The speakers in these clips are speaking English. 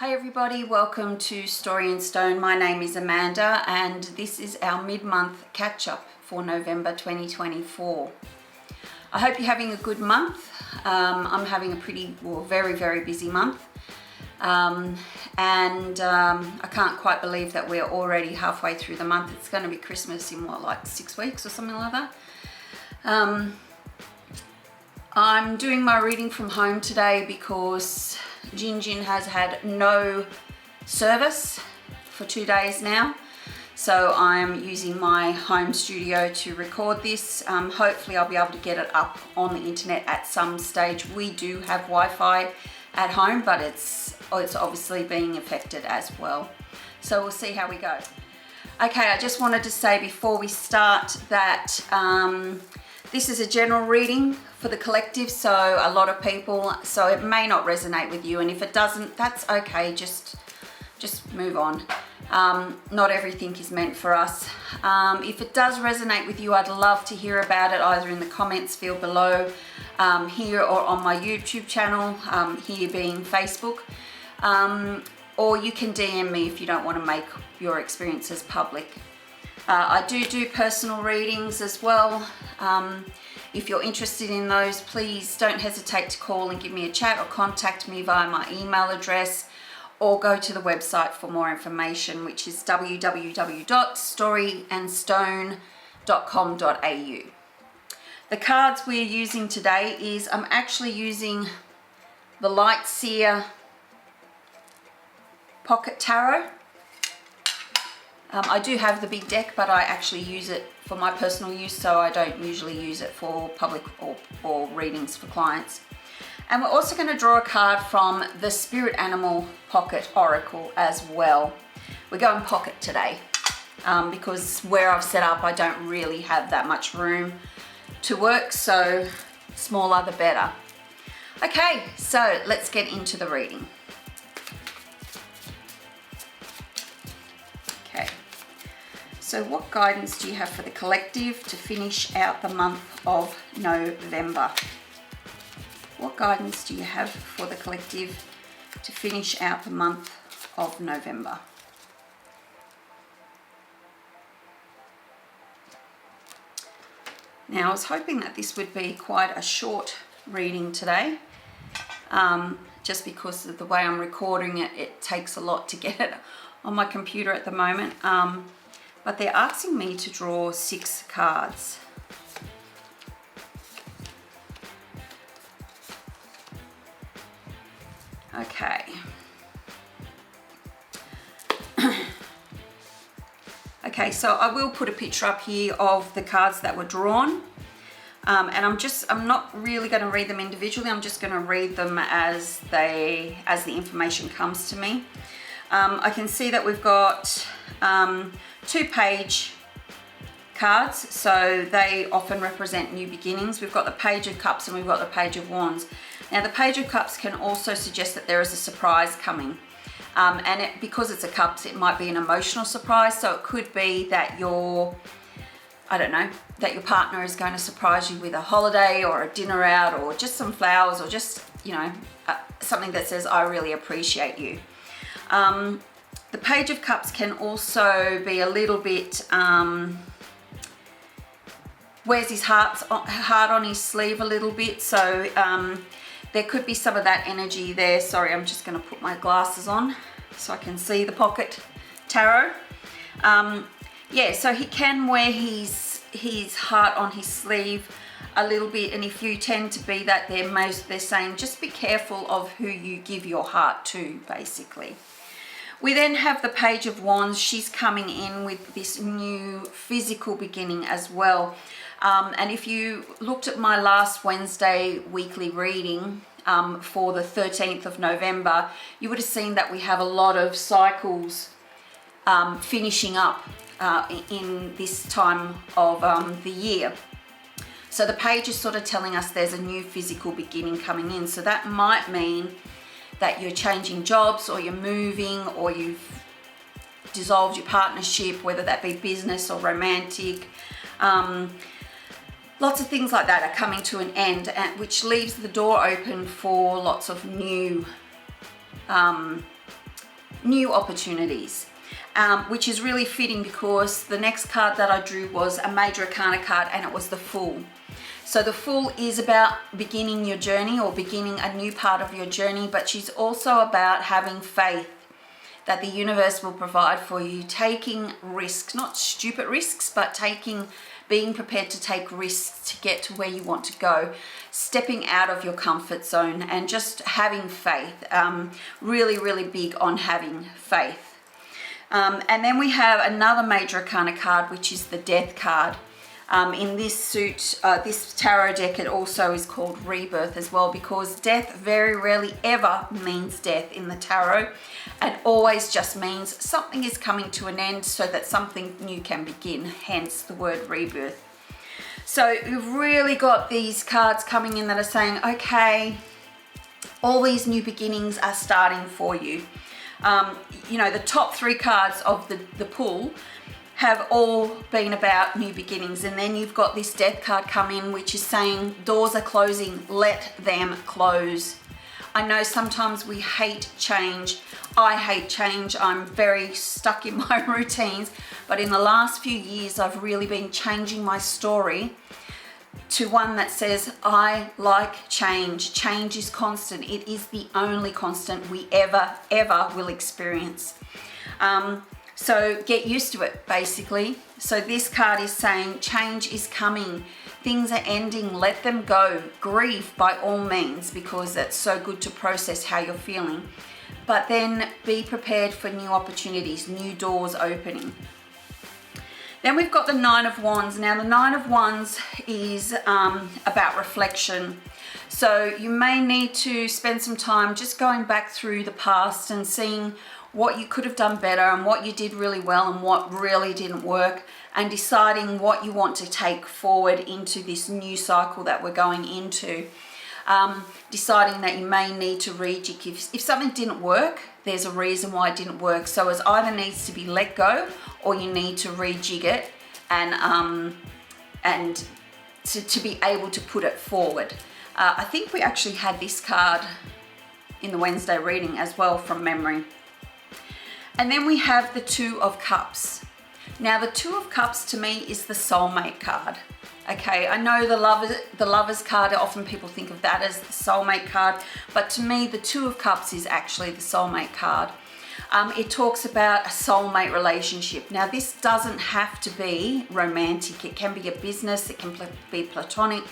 Hi everybody, welcome to Story in Stone. My name is Amanda and this is our mid-month catch-up for November 2024. I hope you're having a good month. I'm having a very busy month. I can't quite believe that we're already halfway through the month. It's going to be Christmas in like 6 weeks or something like that. I'm doing my reading from home today because Jin has had no service for 2 days now. So I'm using my home studio to record this. Hopefully I'll be able to get it up on the internet at some stage. We do have Wi-Fi at home, but it's obviously being affected as well. So we'll see how we go. Okay, I just wanted to say before we start that this is a general reading for the collective, so a lot of people, so it may not resonate with you, and if it doesn't, that's okay, just move on. Not everything is meant for us. If it does resonate with you, I'd love to hear about it either in the comments field below, here or on my YouTube channel, here being Facebook, or you can DM me if you don't want to make your experiences public. I do personal readings as well. If you're interested in those, please don't hesitate to call and give me a chat or contact me via my email address or go to the website for more information, which is www.storyandstone.com.au. The cards we're using today is, I'm actually using the Light Seer Pocket Tarot. I do have the big deck, but I actually use it for my personal use, so I don't usually use it for public or readings for clients. And we're also going to draw a card from the Spirit Animal Pocket Oracle as well. We're going pocket today because where I've set up, I don't really have that much room to work, so smaller the better. Okay, so let's get into the reading. So what guidance do you have for the collective to finish out the month of November? What guidance do you have for the collective to finish out the month of November? Now, I was hoping that this would be quite a short reading today, just because of the way I'm recording it. It takes a lot to get it on my computer at the moment. But they're asking me to draw 6 cards. Okay. Okay, so I will put a picture up here of the cards that were drawn. And I'm not really going to read them individually. I'm just going to read them as the information comes to me. I can see that we've got 2-page cards, so they often represent new beginnings. We've got the Page of Cups and we've got the Page of Wands. Now the Page of Cups can also suggest that there is a surprise coming, and because it's a cups, it might be an emotional surprise. So it could be that that your partner is going to surprise you with a holiday or a dinner out or just some flowers or just, something that says, I really appreciate you. The Page of Cups can also be a little bit, wears his heart on his sleeve a little bit. So there could be some of that energy there. Sorry, I'm just going to put my glasses on so I can see the pocket tarot. Yeah, so he can wear his heart on his sleeve a little bit. And if you tend to be that, they're saying just be careful of who you give your heart to, basically. We then have the Page of Wands. She's coming in with this new physical beginning as well. And if you looked at my last Wednesday weekly reading for the 13th of November, you would have seen that we have a lot of cycles finishing up in this time of the year. So the page is sort of telling us there's a new physical beginning coming in. So that might mean that you're changing jobs or you're moving or you've dissolved your partnership, whether that be business or romantic. Lots of things like that are coming to an end, which leaves the door open for lots of new new opportunities, which is really fitting because the next card that I drew was a Major Arcana card, and it was the Fool. So the Fool is about beginning your journey or beginning a new part of your journey, but she's also about having faith that the universe will provide for you, taking risks, not stupid risks, but being prepared to take risks to get to where you want to go, stepping out of your comfort zone and just having faith. Really, really big on having faith. And then we have another Major Arcana card, which is the Death card. In this suit, this tarot deck, it also is called Rebirth as well, because death very rarely ever means death in the tarot. It always just means something is coming to an end so that something new can begin, hence the word rebirth. So you've really got these cards coming in that are saying, okay, all these new beginnings are starting for you. You know, the top 3 cards of the pool have all been about new beginnings, and then you've got this Death card come in, which is saying doors are closing, let them close. I know sometimes we hate change. I hate change. I'm very stuck in my routines, but in the last few years I've really been changing my story to one that says I like change. Change is constant. It is the only constant we ever will experience. So get used to it, basically. So this card is saying change is coming. Things are ending. Let them go. Grieve by all means, because it's so good to process how you're feeling. But then be prepared for new opportunities, new doors opening. Then we've got the Nine of Wands. Now the Nine of Wands is about reflection. So you may need to spend some time just going back through the past and seeing what you could have done better and what you did really well and what really didn't work, and deciding what you want to take forward into this new cycle that we're going into. Deciding that you may need to rejig. If something didn't work, there's a reason why it didn't work. So it either needs to be let go or you need to rejig it and to be able to put it forward. I think we actually had this card in the Wednesday reading as well from memory. And then we have the Two of Cups. Now the Two of Cups to me is the soulmate card. Okay, I know the Lovers card, often people think of that as the soulmate card, but to me the Two of Cups is actually the soulmate card. It talks about a soulmate relationship. Now this doesn't have to be romantic. It can be a business, it can be platonic,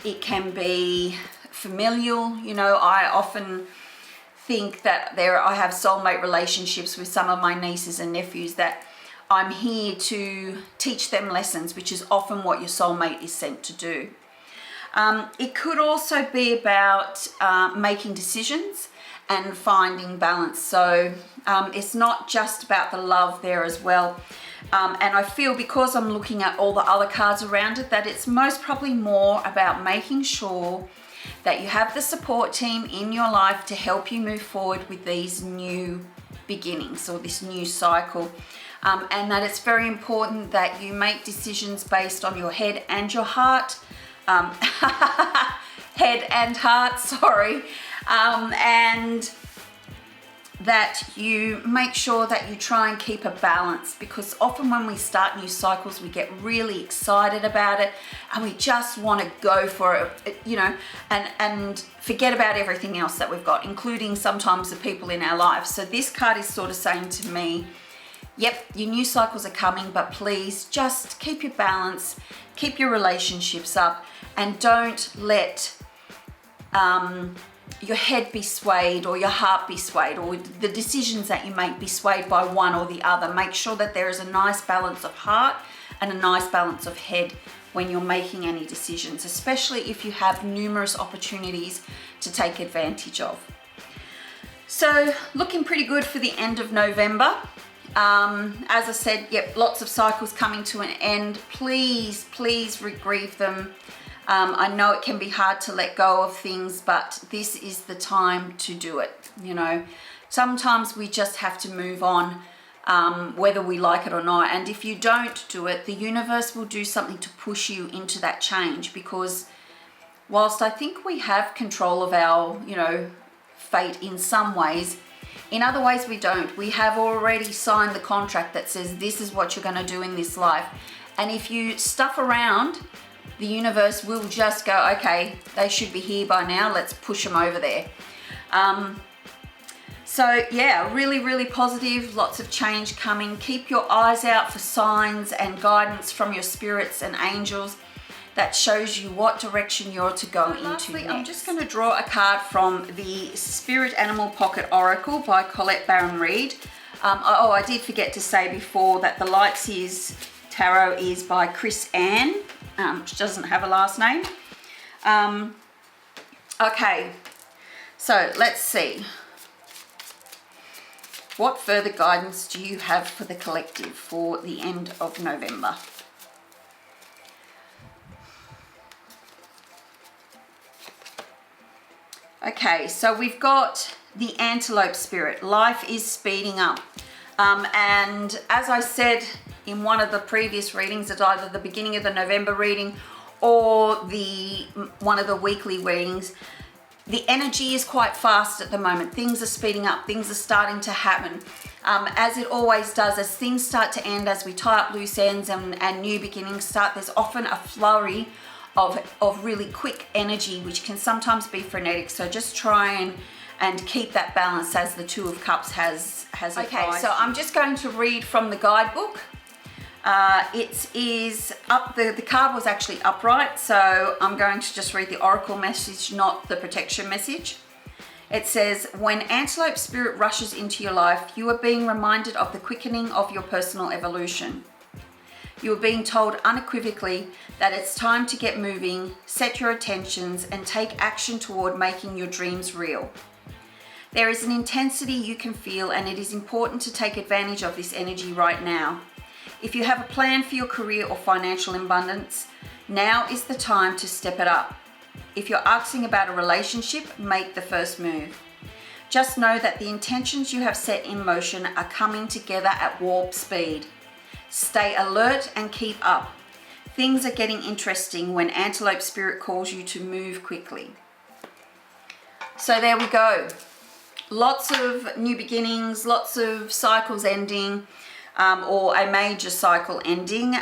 it can be familial. You know, I often think that I have soulmate relationships with some of my nieces and nephews that I'm here to teach them lessons, which is often what your soulmate is sent to do. It could also be about making decisions and finding balance. So it's not just about the love there as well. And I feel, because I'm looking at all the other cards around it, that it's most probably more about making sure that you have the support team in your life to help you move forward with these new beginnings or this new cycle. And that it's very important that you make decisions based on your head and your heart. Head and heart, sorry. And that you make sure that you try and keep a balance, because often when we start new cycles we get really excited about it and we just want to go for it, you know, and forget about everything else that we've got, including sometimes the people in our lives. So this card is sort of saying to me, yep, your new cycles are coming, but please just keep your balance, keep your relationships up, and don't let your head be swayed or your heart be swayed, or the decisions that you make be swayed by one or the other. Make sure that there is a nice balance of heart and a nice balance of head when you're making any decisions, especially if you have numerous opportunities to take advantage of. So looking pretty good for the end of November. As I said, yep, lots of cycles coming to an end. Please grieve them. I know it can be hard to let go of things, but this is the time to do it. You know, sometimes we just have to move on, whether we like it or not. And if you don't do it, the universe will do something to push you into that change, because whilst I think we have control of our, you know, fate in some ways, In other ways, we don't. We have already signed the contract that says this is what you're going to do in this life. And if you stuff around, the universe will just go, okay, they should be here by now. Let's push them over there. So yeah, really, really positive. Lots of change coming. Keep your eyes out for signs and guidance from your spirits and angels that shows you what direction you're to go into next. I'm just going to draw a card from the Spirit Animal Pocket Oracle by Colette Baron-Reid. I did forget to say before that the Light Seers Tarot is by Chris Ann, which doesn't have a last name. Okay, so let's see. What further guidance do you have for the collective for the end of November? Okay, so we've got the Antelope Spirit. Life is speeding up. And as I said in one of the previous readings, at either the beginning of the November reading or one of the weekly readings, the energy is quite fast at the moment. Things are speeding up. Things are starting to happen. As it always does, as things start to end, as we tie up loose ends and new beginnings start, there's often a flurry of really quick energy, which can sometimes be frenetic. So just try and keep that balance, as the Two of Cups has advised. Okay, so I'm just going to read from the guidebook. It is up, the card was actually upright, so I'm going to just read the oracle message, not the protection message. It says, when Antelope Spirit rushes into your life, you are being reminded of the quickening of your personal evolution. You are being told unequivocally that it's time to get moving, set your attentions, and take action toward making your dreams real. There is an intensity you can feel, and it is important to take advantage of this energy right now. If you have a plan for your career or financial abundance, now is the time to step it up. If you're asking about a relationship, make the first move. Just know that the intentions you have set in motion are coming together at warp speed. Stay alert and keep up. Things are getting interesting when Antelope Spirit calls you to move quickly. So there we go. Lots of new beginnings, lots of cycles ending, or a major cycle ending.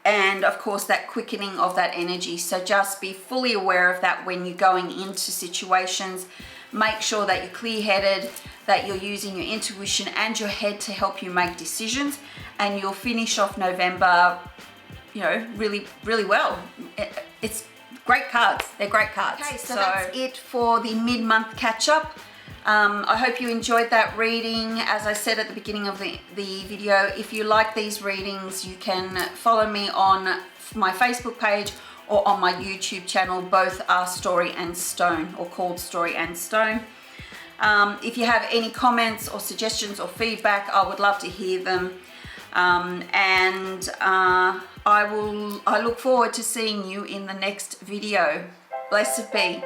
And of course that quickening of that energy. So just be fully aware of that when you're going into situations. Make sure that you're clear-headed, that you're using your intuition and your head to help you make decisions, and you'll finish off November, really, really well. It's great cards. They're great cards. Okay, so that's it for the mid-month catch-up. I hope you enjoyed that reading. As I said at the beginning of the video, if you like these readings, you can follow me on my Facebook page or on my YouTube channel. Both are Story and Stone, or called Story and Stone. If you have any comments or suggestions or feedback, I would love to hear them. I look forward to seeing you in the next video. Blessed be.